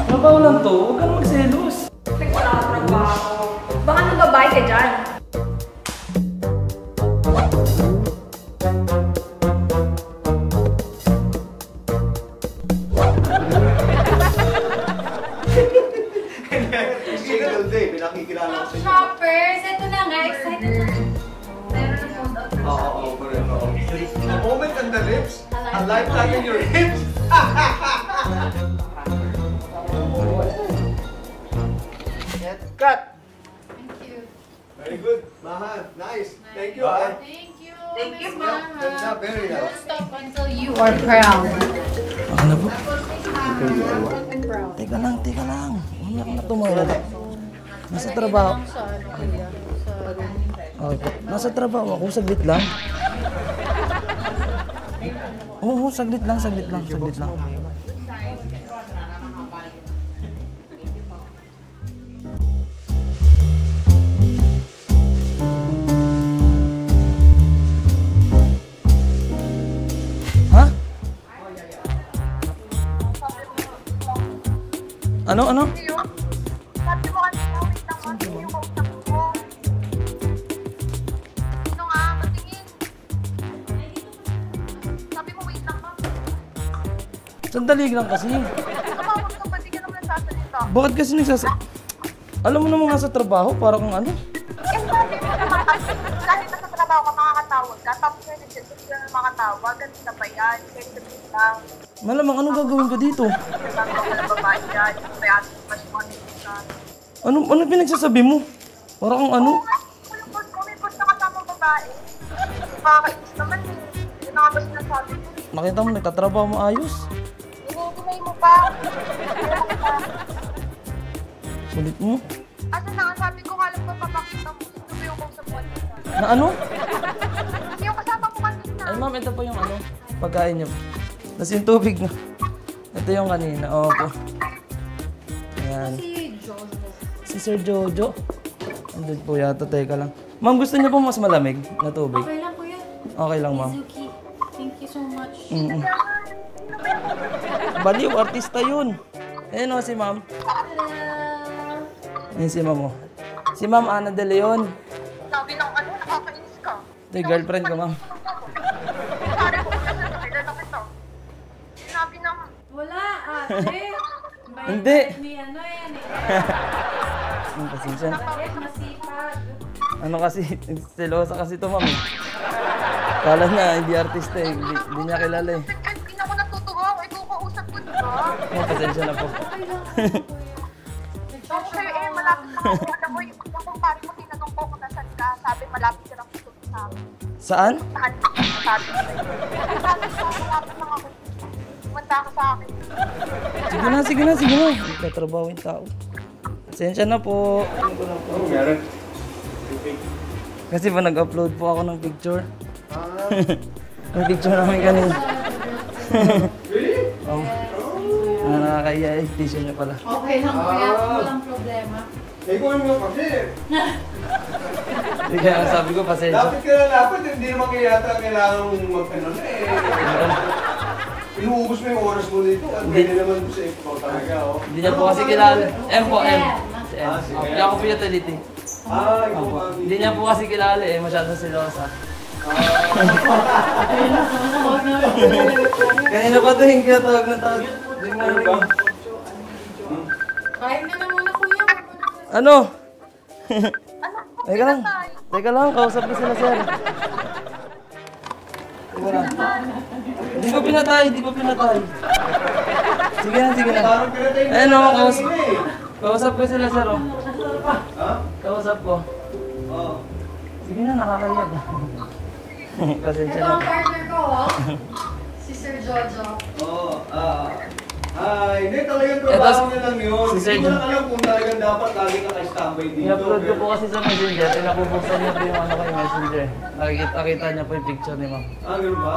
Trabaho lang to, huwag ka na magselos. Wala akong trabaho. Baka nang babae ka dyan. Pinakikilala ko sa inyo. Shoppers, ito na nga. Excited na. Meron na phone out. Oo, correct. A moment on the lips, a lifetime in your hips. Cut! Thank you. Very good. Mahal. Nice. Thank you. Thank you. Thank you, Mama. Ganda. Very Don't nice. stop until you are proud. Ano po? I'm proud. Teka lang. Hindi ako na tumawag. Nasa trabaho. Okay. Nasa trabaho ako, saglit lang. Oo, saglit lang. Ha? Ano? Sabi mo kanina, wait lang mo, hindi yung kausap mo. Sino nga? Patingin. Sabi mo, wait lang mo. Sandali lang kasi. Tumawag ka ba? Di ka naman nagsasalita. Bakit kasi Alam mo naman nga sa trabaho, para kung ano? Eh, sabi mo naman kasi, kahit nasa trabaho ka, makakatawag ka. Tapos ngayon, nag-just ka na makatawag. Ganun na ba yan? Kaya sabihin lang. Malamang, anong gagawin ko dito? Sabi mo ka na babae dyan. Kaya atin mas money ka. Ano pinagsasabi mo? Para kung ano? Yung post ko, may post na kasama babae. Makakainis naman eh. Yun na nga ba sinasabi mo? Nakita mo, nagtatrabaho mo ayos. Iniinay mo pa. Sulit mo. Asa na, sabi ko nga lang ba papakita mo. Ito yung kausap mo kanina. Na ano? Yung kasama mo kanina. Ay ma'am, ito po yung ano, pagkain niyo. Tapos yung tubig na. Ito yung kanina, opo. Ayan. Si Sir Jojo. Andun po yata, teka lang. Ma'am, gusto niyo po mas malamig na tubig? Okay lang, kuya. Okay lang, ma'am. Suzuki. Thank you so much. Baliw, artista yun. Ayan o, si ma'am. Ayan si ma'am o. Si ma'am Ana De Leon. Sabi ng ano, nakakainis ka. Ito yung girlfriend ko, ma'am. Sorry ko kasi nakilala kita. Sinabi ng... Wala, ate. Hindi. Ni ano yan eh. Ang pasensya na. Bakit masipag? Ano kasi, selosa kasi ito, ma'am. Kala na, hindi artista eh. Hindi niya kilala eh. Hindi na ako natutuwa. Ikaw kausap ko, diba? Oh, pasensya na po. Okay lang, kuya. Ako sa'yo eh, malapit na ako. Alam mo, yung kumpare mo, tinanong ko kung nasan ka. Sabi, malapit ka lang tutulog sa akin. Saan? Saan ka? Sabi ko. Sabi ko, malapit lang ako. Kumanta ka sa akin. Sige na. Nagtatrabaho yung tao. Pasensya na po. Oh, meron. Kasi pa nag-upload po ako ng picture. Yung picture namin kanina. Nakakahiya eh, t-shirt niya pala. Okay lang, kuya. Walang problema. Eh, kung mo kasi. Hindi kaya sabi ko, pasensya. Dapat ka na dapat, hindi naman kaya yata kailangan mong mag-ano na eh. Inuubos mo yung oras mo dito. At pwede naman sa ikaw talaga, oh. Hindi niya po kasi kilala. M po, M. Si M. Ah, si M. Hindi ako po utility. Ikaw ba? Hindi niya po kasi kilala eh, masyado silosa. Kanina pa ito yung kinatawag na tawag. Ano ba? Kain ka na muna, kuya. Ano? Ano po, Teka lang, kausap ko sila sir. Teka lang. Hindi ko pinatay. Sige na. Parang pinatay mo Ayun o, na kanina eh. kausap ko sila sir oh. Ha? Kausap ko. Oo. Sige na, nakakaya ba? Pasensya Ito na. ang partner ko, oh. Si Sir Jojo. Oo, hindi talagang trabaho niya lang yun. Si Sir Hindi ko lang alam kung talagang dapat lagi ka ka-standby dito. I-upload ko po kasi sa messenger, pinapubuksan niya po yung ano ko yung messenger. Nakita niya po yung picture ni ma'am. Ganun ba?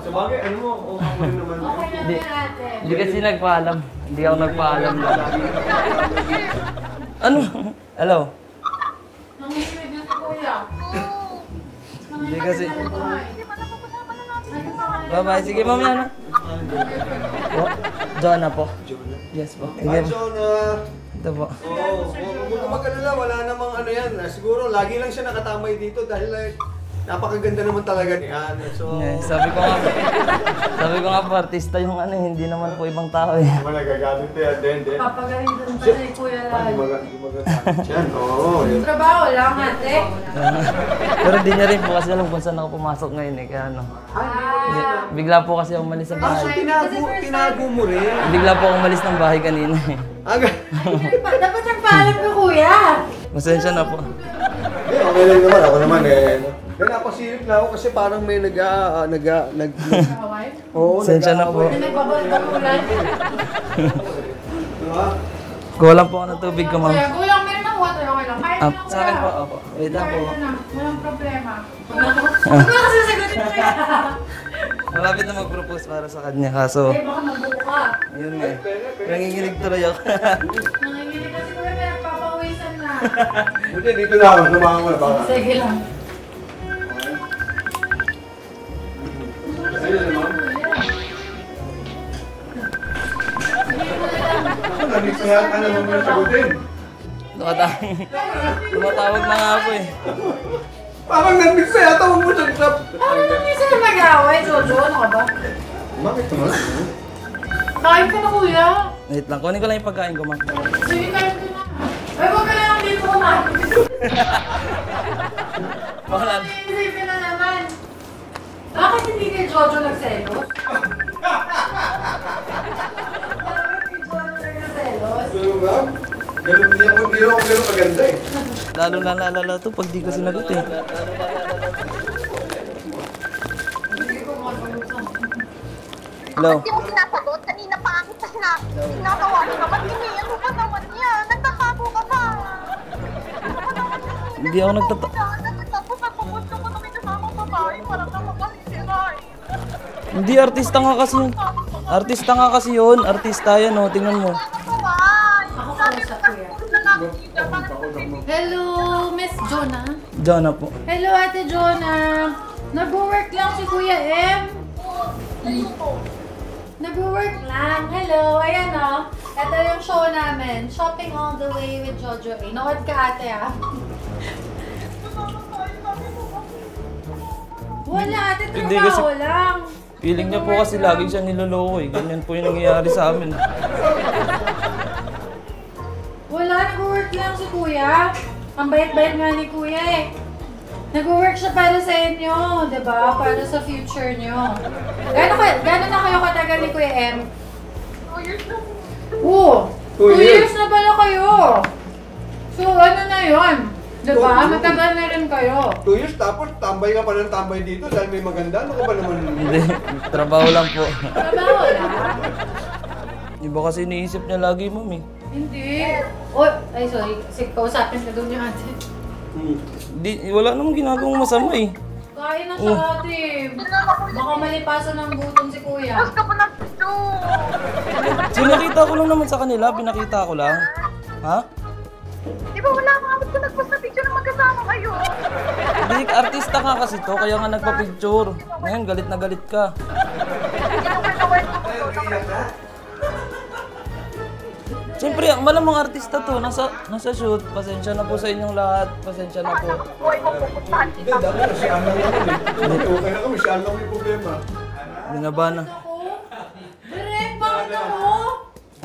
Sabagay, ano mo, okay mo rin naman. Okay lang yan, ate. Hindi kasi nagpaalam. Hindi ako nagpaalam. Ano? Hello? Nanginig na si kuya. Hindi kasi. Hindi ba napapasama na natin yung mga... Bye-bye. Sige, ma'am yan. Jonah po. Jonah. Yes po. Hi, Sige po. Jonah! Ito po. Oo, huwag ka mag-alala, wala namang ano yan. Siguro, lagi lang siya nakatamay dito dahil napakaganda naman talaga niyan. So, Yeah, sabi ko nga po, artista yung ano, hindi naman po ibang tao eh. wala gagamit yan, hindi. Papagaling doon pa si Kuya Lal. Hindi magagamit yan, oo. yun. Trabaho lang, ate. Pero di niya rin po kasi alam kung saan ako pumasok ngayon eh. Kaya ano, bigla po kasi ako umalis sa Ah, so bahay. tinago mo rin. Bigla po ako umalis ng bahay kanina eh. Aga. Dapat nagpaalam ka, Kuya. Pasensya na po. Hindi, okay lang naman. Ako naman Kaya napasilip na ako kasi parang may Kaway? Oo, Pasensya na po. Nagbabal-bagulan. Diba? Kuha lang po ako ng tubig ko, ma'am. Kuya, meron ng water, okay lang. Kahit Ah, na, sa akin po, opo. Wait lang po. Kahit na, walang problema. Huwag mo kasi sagutin ko yan. Malapit na mag-propose para sa kanya, kaso, Eh, baka mabuka. yun nga. Nanginginig tuloy ako. Nanginginig kasi kuya, may nagpapawisan na. Buti, dito na ako. Sumakan mo na baka. Sige lang. Ayun naman. Nabig ko yata naman mo yung sagutin. Tumatawag na nga ako eh. Parang nabig ko yata mo sagsap. Ano na minsan na mag-away, Jojo? Ano ka ba? Bakit naman? Kain ka na, kuya. Wait lang, kunin ko lang yung pagkain ko, ma'am. Sige, kain ka na. Ay, huwag ka na lang dito kumain. Wala. Isipin na naman. Bakit hindi kay Jojo nagselos? Bakit kay Jojo nagselos? Ganun ba? Ganun niya ako, hindi ako ganun maganda eh. Lalo na naalala to pag di ko sinagot eh. Hindi ko makapagulong. Hello? Hindi mo sinasagot. Kanina pa ang sinatawagan ka. Ba't hindi? Ano ba naman yan? Nagtatago ka ba? Ano ba naman yan? Hindi ako Tapos nagpupunta ko na may kasamang babae. Parang naman kasi sila eh. Hindi, artista nga kasi yun. Artista nga kasi yun. Artista yan oh, tingnan mo. Ano ba? Ako Sabi kausap ko ko yan. na nakikita. Hello, Miss Jonah. Jonah po. Hello, Ate Jonah. Nag-work lang si Kuya M. Nag-work lang. Hello, ayan o. Ito yung show namin. Shopping all the way with Jojo A. Nood ka, ate ah. Wala, ate. Hindi Trabaho kasi- lang. Feeling niya po kasi lagi siya niloloko eh. Ganyan po yung nangyayari sa amin. Wala, nag-work lang si Kuya. Ang bait-bait nga ni Kuya eh. Nag-work siya para sa inyo, di ba? Para sa future nyo. Gano'n na kayo katagal ni Kuya M? 2 years na. Oo! 2 2 years. years na pala kayo! So, ano na yun? Di ba? Matagal na rin kayo. 2 years tapos tambay ka pa ng tambay dito dahil may maganda. Ano ka ba naman? Hindi, trabaho lang po. Trabaho lang. Iba kasi iniisip niya lagi, ma'am eh. Hindi. Oh, ay sorry. Sige, kausapin ka doon yung ate. Di, wala namang ginagawang masama eh. Kain na siya ate. Baka malipasan ng gutom si Kuya. Gusto ko ng picture. Sinakita ko lang naman sa kanila, pinakita ko lang. Ha? Di ba wala mga ko nagpost na picture na magkasama kayo? Hindi, artista ka kasi to, kaya nga nagpa-picture. Ngayon, galit na galit ka. Kinuwal na work ko. Siyempre, malamang artista to, nasa shoot. Pasensya na po sa inyong lahat. Pasensya na po. Buhay ko pupuntahan Hindi, kita. dami na si Alang naman eh. Okay na kami, si Alang may problema. Binabana. Ako? Direk, bakit ako?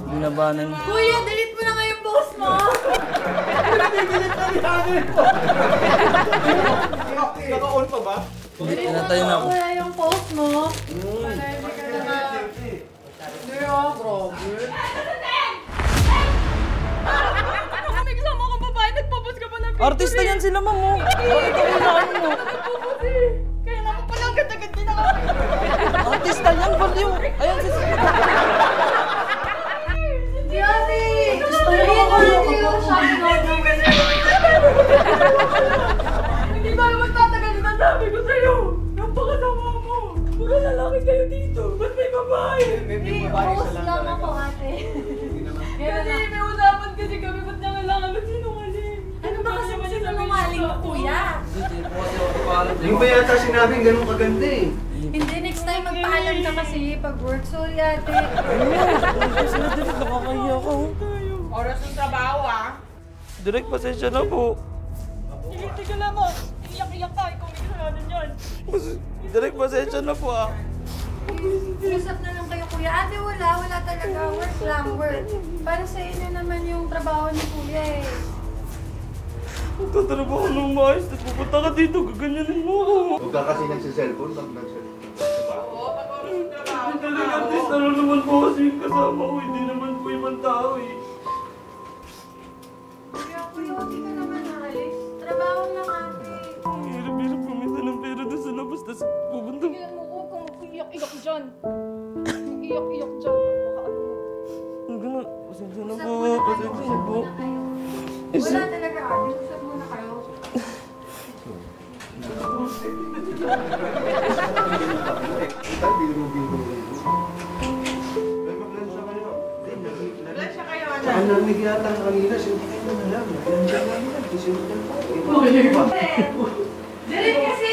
Binabanan. Kuya, delete mo na nga yung post mo. Naka-on pa ba? Delete mo Pinatay na na ako. kuya yung post mo. Pasensya ka na. Hindi ah, grabe. Artista yan sila, ma'am oh. Bakit ako na ano mo? Kaya naman pala ang ganda-ganda na ako. Artista yan, baliw. Ayan si... Yati! Ayun ko lang yung shopping all the way. Hindi ba naman tatagal na sabi ko sa'yo? Napakasama mo. Mga lalaki kayo dito. Ba't may babae? May babae sa Post lang ako, ate. Kasi may usapan kasi kami, ba't niya kailangan magsinungaling? Ano ba kasi sinungaling mo, kuya? Yung ba yata sinabing ganun kaganda eh? Hindi, next time magpaalam ka kasi pag work. Sorry, ate. Kasi na direct, nakakahiya ka. Oras ng trabaho Direct, pasensya na po. Tiga lang mo. Iyak-iyak ka. Ikaw may kasalanan yan. Direct, pasensya na po Usap na lang kayo, kuya. Ate, wala talaga. Work lang, work. Para sa inyo naman yung trabaho ni kuya eh. Magtatrabaho ng maayos, tapos pupunta ka dito, gaganyanin mo ako. Huwag ka kasi nagsiselfone, pag nagsiselfone. Oo, pag oras ng trabaho. Talaga, artista na naman po kasi yung kasama ko, hindi naman po ibang tao eh. Kuya, hindi ka naman naalis. Trabaho lang, ate. Ang hirap-hirap kumita ng pera doon sa labas, tapos pupunta. Tingnan mo ko kung iyak-iyak dyan. Iyak-iyak dyan. Baka ano mo. Ang gano'n, pasensya na po, Usap pasensya na po. Wala talaga, ate. Usap muna kayo. Ay, biro-biro. Ay, mag-lunch na kayo. Lunch na kayo, Saka narinig yata kanina, sinunod ko na lang. Lunch na lang yan, sinunod ko. Direk kasi!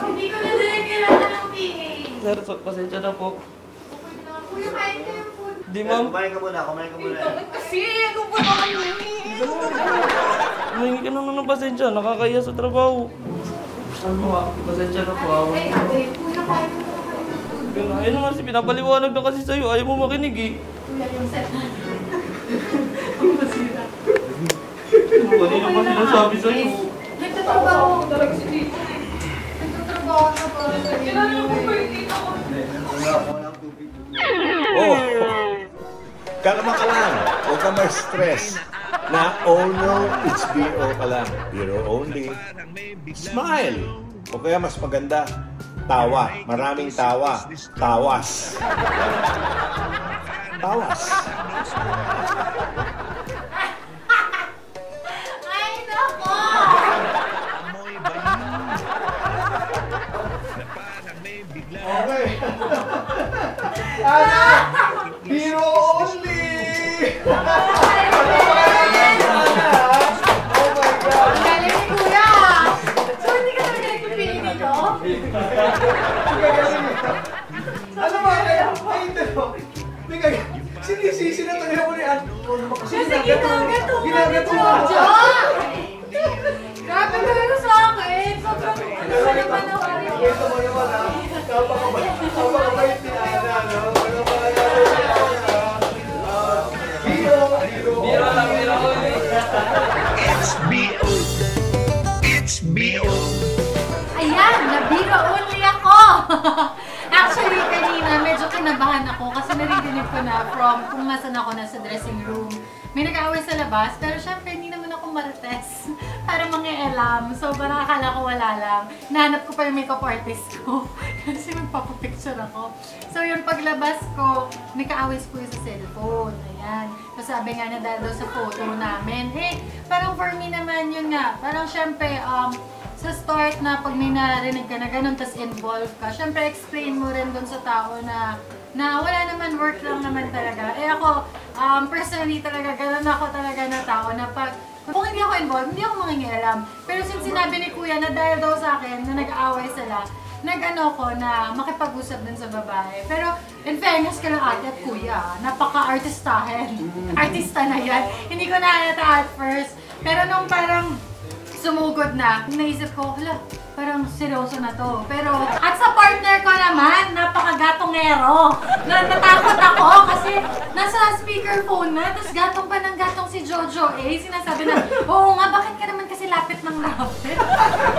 Hindi ko na direk kailangan ng PA. Sir, pasensya na po. Kuya, kain ka yung food. Di ma'am, Kumain ka muna, kumain ka muna. Kasi, ano ba naman yun humingi ka naman ng pasensya, nakakaya sa trabaho. Pasensya na po ako. Ay, ate, kuya, kain mo na kayo ng food. Ganun, ayun naman si pinapaliwanag na kasi sa'yo, ayaw mo makinig eh. Kuya, yung set na. Kanina pa sinasabi sa'yo. Nagtatrabaho. talaga si Tito? Nagtatrabaho ka para sa inyo. Kilala mo ba yung Tito ko? Oh, kalma ka lang. Huwag ka ma-stress. Na no, it's BO ka lang. Biro only. Smile. O kaya mas maganda, tawa. Maraming tawa. Tawas. Tawas. Ay, nako! Okay. Biro only! Oh my God! Ang galing ni kuya! So, hindi ka talaga nagpipili dito? Ano ba kaya? Ay, ito. Sinisisi na tayo mo ni Ann. Kasi ginagato mo ni Ginagato mo. Jojo! Grabe ka na sa akin! Sobrang ano ka naman ako rin. Kwento mo naman ha. Napakabait ni Ana, no? Ano ba kaya si Ana? Biro. Biro lang, biro ulit. It's BO. Ayan! Nabiro only ako! Actually, kanina medyo kinabahan ako kasi naririnig ko na from kung nasan ako nasa dressing room. May nag-aaway sa labas, pero syempre hindi naman ako marites para mangialam. So, parang akala ko wala lang. Nahanap ko pa yung makeup artist ko kasi magpapapicture ako. So, yung paglabas ko, may kaaway po yung sa cellphone. Ayan. So, sabi nga na dahil daw sa photo namin. Eh, parang for me naman yun nga. Parang syempre, sa start na pag may narinig ka na ganun, tas involved ka, syempre explain mo rin dun sa tao na wala naman, work lang naman talaga. Eh ako, personally talaga, ganun ako talaga na tao na pag, kung hindi ako involved, hindi ako mangingialam. Pero since sinabi ni kuya na dahil daw sa akin, na nag-aaway sila, nag-ano ko na makipag-usap dun sa babae. Pero, in fairness ka lang ate at kuya, napaka-artistahin. Artista na yan. Hindi ko nahalata at first. Pero nung parang sumugod na, naisip ko, hala, parang seryoso na to. Pero, at sa partner ko naman, napaka-gatongero. Natakot ako kasi nasa speakerphone na, tapos gatong pa ng gatong si Jojo. Eh, sinasabi na, oo nga, bakit ka naman kasi lapit ng lapit?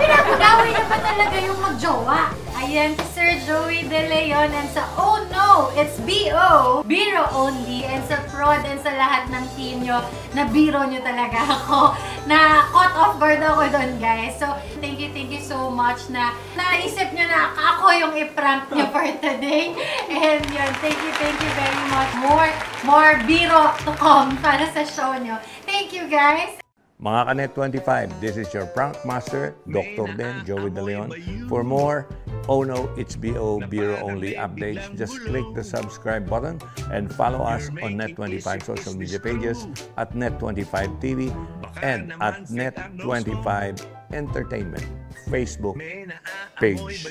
Pinapagaway na ba talaga yung magjowa? Ayan, si Sir Joey De Leon, and sa Oh No, it's BO, Biro Only, and sa Prod, and sa lahat ng team nyo, na biro nyo talaga ako, na caught off guard ako doon, guys. So, thank you so much na naisip nyo na ako yung i-prank nyo for today. And yun, thank you very much. More biro to come para sa show nyo. Thank you, guys. Mga Kanet 25, this is your prank master, Dr. Den, Joey De Leon. For more Oh No, It's BO, Biro Only updates, just click the subscribe button and follow us on Net25 social media pages at Net25 TV and at Net25 Entertainment Facebook page.